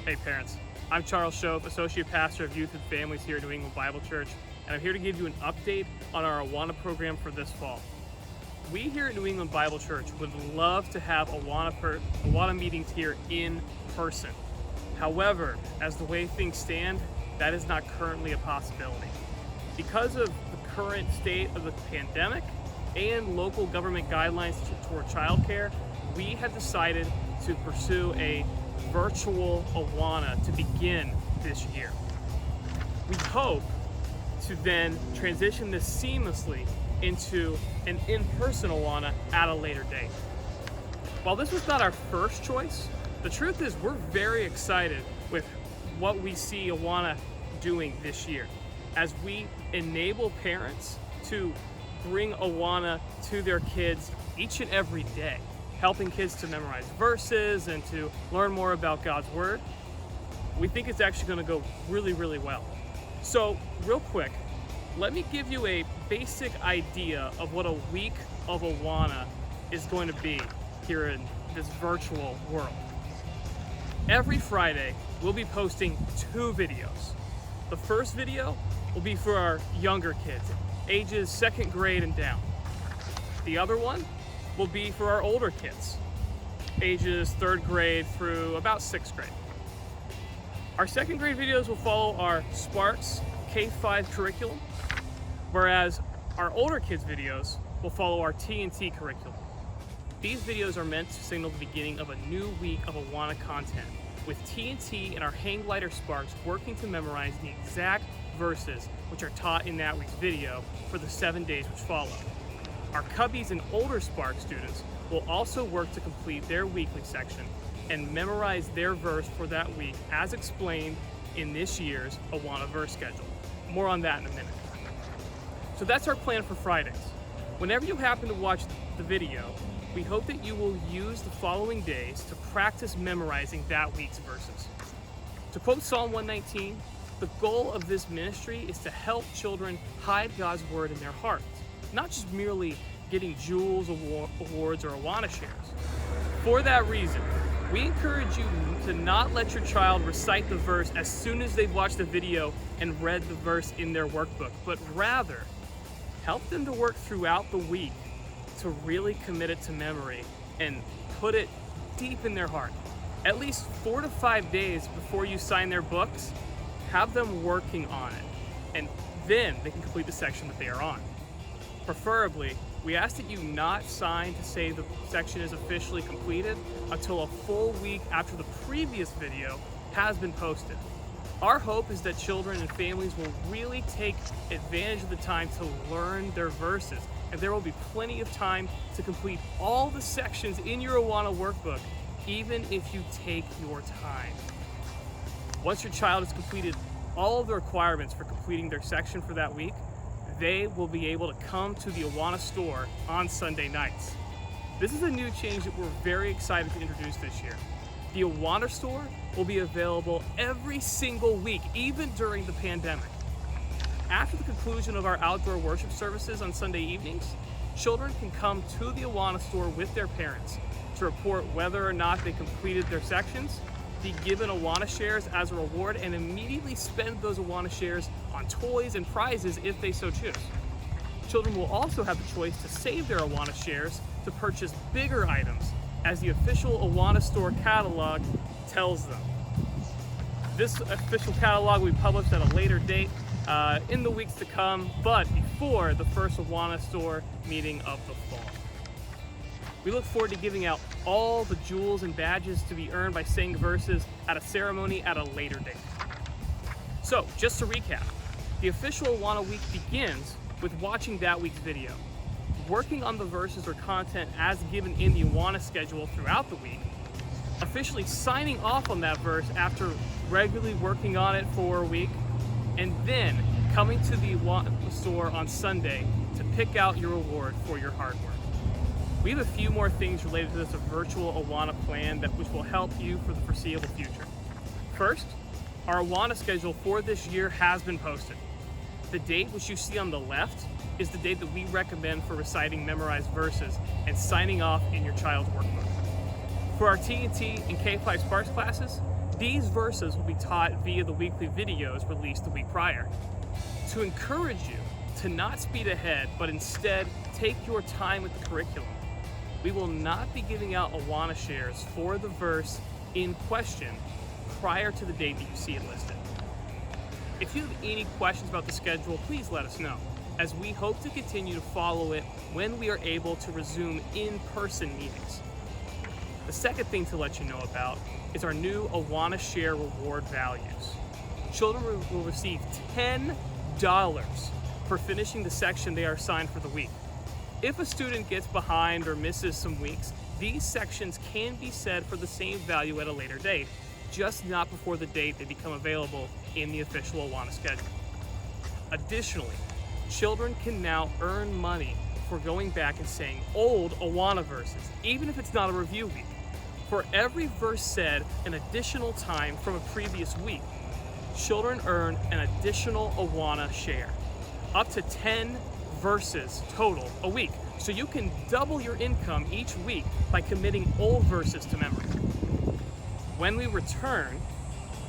Hey parents, I'm Charles Shove, Associate Pastor of Youth and Families here at New England Bible Church, and I'm here to give you an update on our Awana program for this fall. We here at New England Bible Church would love to have Awana meetings here in person. However, as the way things stand, that is not currently a possibility. Because of the current state of the pandemic and local government guidelines toward childcare, we have decided to pursue a virtual Awana to begin this year. We hope to then transition this seamlessly into an in-person Awana at a later date. While this was not our first choice, the truth is we're very excited with what we see Awana doing this year as we enable parents to bring Awana to their kids each and every day, helping kids to memorize verses and to learn more about God's Word. We think it's actually going to go really, really well. So, real quick, let me give you a basic idea of what a week of Awana is going to be here in this virtual world. Every Friday, we'll be posting 2 videos. The first video will be for our younger kids, ages 2nd grade and down. The other one will be for our older kids, ages 3rd grade through about 6th grade. Our 2nd grade videos will follow our Sparks K-5 curriculum, whereas our older kids videos will follow our T&T curriculum. These videos are meant to signal the beginning of a new week of Awana content, with T&T and our hang glider Sparks working to memorize the exact verses which are taught in that week's video for the 7 days which follow. Our Cubbies and older Spark students will also work to complete their weekly section and memorize their verse for that week as explained in this year's Awana verse schedule. More on that in a minute. So that's our plan for Fridays. Whenever you happen to watch the video, we hope that you will use the following days to practice memorizing that week's verses. To quote Psalm 119, the goal of this ministry is to help children hide God's Word in their hearts, not just merely getting Jules awards or Awana shares. For that reason, we encourage you to not let your child recite the verse as soon as they've watched the video and read the verse in their workbook, but rather help them to work throughout the week to really commit it to memory and put it deep in their heart. At least 4 to 5 days before you sign their books, have them working on it, and then they can complete the section that they are on. Preferably, we ask that you not sign to say the section is officially completed until a full week after the previous video has been posted. Our hope is that children and families will really take advantage of the time to learn their verses, and there will be plenty of time to complete all the sections in your Awana workbook, even if you take your time. Once your child has completed all of the requirements for completing their section for that week, they will be able to come to the Awana store on Sunday nights. This is a new change that we're very excited to introduce this year. The Awana store will be available every single week, even during the pandemic. After the conclusion of our outdoor worship services on Sunday evenings, children can come to the Awana store with their parents to report whether or not they completed their sections, be given Awana shares as a reward, and immediately spend those Awana shares on toys and prizes if they so choose. Children will also have the choice to save their Awana shares to purchase bigger items, as the official Awana store catalog tells them. This official catalog will be published at a later date in the weeks to come, but before the first Awana store meeting of the fall. We look forward to giving out all the jewels and badges to be earned by saying verses at a ceremony at a later date. So, just to recap, the official Awana week begins with watching that week's video, working on the verses or content as given in the Awana schedule throughout the week, officially signing off on that verse after regularly working on it for a week, and then coming to the Awana store on Sunday to pick out your reward for your hard work. We have a few more things related to this virtual Awana plan which will help you for the foreseeable future. First, our Awana schedule for this year has been posted. The date which you see on the left is the date that we recommend for reciting memorized verses and signing off in your child's workbook. For our T&T and K-5 Sparks classes, These verses will be taught via the weekly videos released the week prior. To encourage you to not speed ahead, but instead take your time with the curriculum, we will not be giving out Awana shares for the verse in question prior to the date that you see it listed. If you have any questions about the schedule, please let us know, as we hope to continue to follow it when we are able to resume in-person meetings. The second thing to let you know about is our new Awana Share reward values. Children will receive $10 for finishing the section they are assigned for the week. If a student gets behind or misses some weeks, these sections can be set for the same value at a later date, just not before the date they become available in the official Awana schedule. Additionally, children can now earn money for going back and saying old Awana verses, even if it's not a review week. For every verse said an additional time from a previous week, children earn an additional Awana share, up to 10 verses total a week. So you can double your income each week by committing old verses to memory. When we return,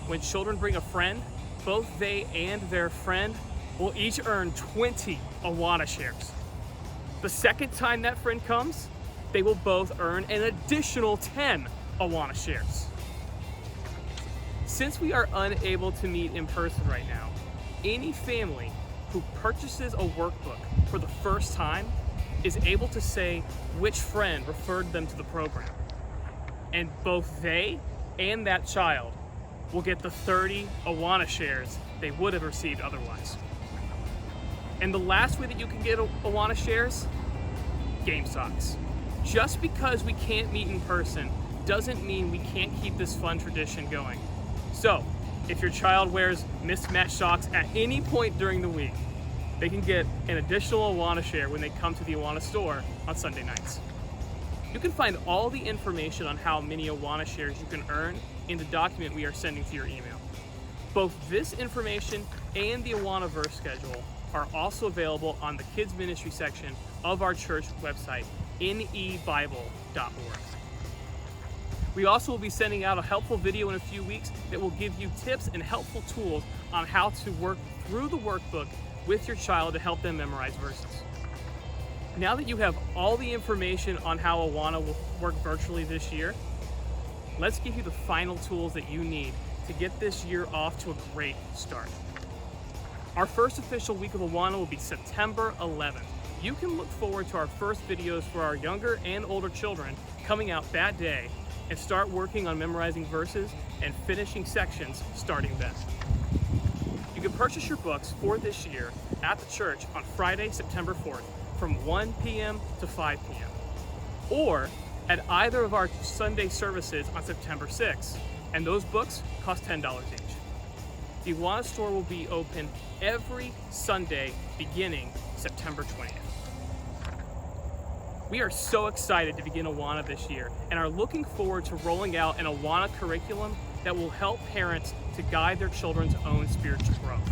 when children bring a friend, both they and their friend will each earn 20 Awana shares. The second time that friend comes, they will both earn an additional 10 Awana shares. Since we are unable to meet in person right now, any family who purchases a workbook for the first time is able to say which friend referred them to the program. And both they and that child will get the 30 Awana shares they would have received otherwise. And the last way that you can get Awana shares? Game socks. Just because we can't meet in person doesn't mean we can't keep this fun tradition going. So, if your child wears mismatched socks at any point during the week, they can get an additional Awana share when they come to the Awana store on Sunday nights. You can find all the information on how many Awana shares you can earn in the document we are sending to your email. Both this information and the Awana verse schedule are also available on the Kids Ministry section of our church website, nebible.org. We also will be sending out a helpful video in a few weeks that will give you tips and helpful tools on how to work through the workbook with your child to help them memorize verses. Now that you have all the information on how Awana will work virtually this year, let's give you the final tools that you need to get this year off to a great start. Our first official week of Awana will be September 11th. You can look forward to our first videos for our younger and older children coming out that day and start working on memorizing verses and finishing sections starting then. You can purchase your books for this year at the church on Friday, September 4th from 1 p.m. to 5 p.m. or at either of our Sunday services on September 6th, and those books cost $10 each. The Awana store will be open every Sunday beginning September 20th. We are so excited to begin Awana this year and are looking forward to rolling out an Awana curriculum that will help parents to guide their children's own spiritual growth.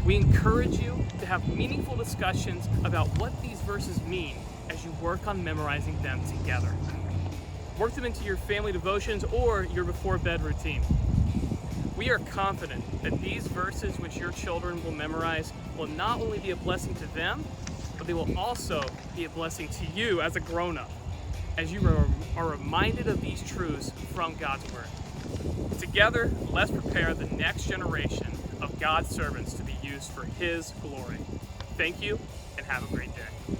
We encourage you to have meaningful discussions about what these verses mean as you work on memorizing them together. Work them into your family devotions or your before bed routine. We are confident that these verses which your children will memorize will not only be a blessing to them, but they will also be a blessing to you as a grown-up, as you are reminded of these truths from God's Word. Together, let's prepare the next generation of God's servants to be used for His glory. Thank you, and have a great day.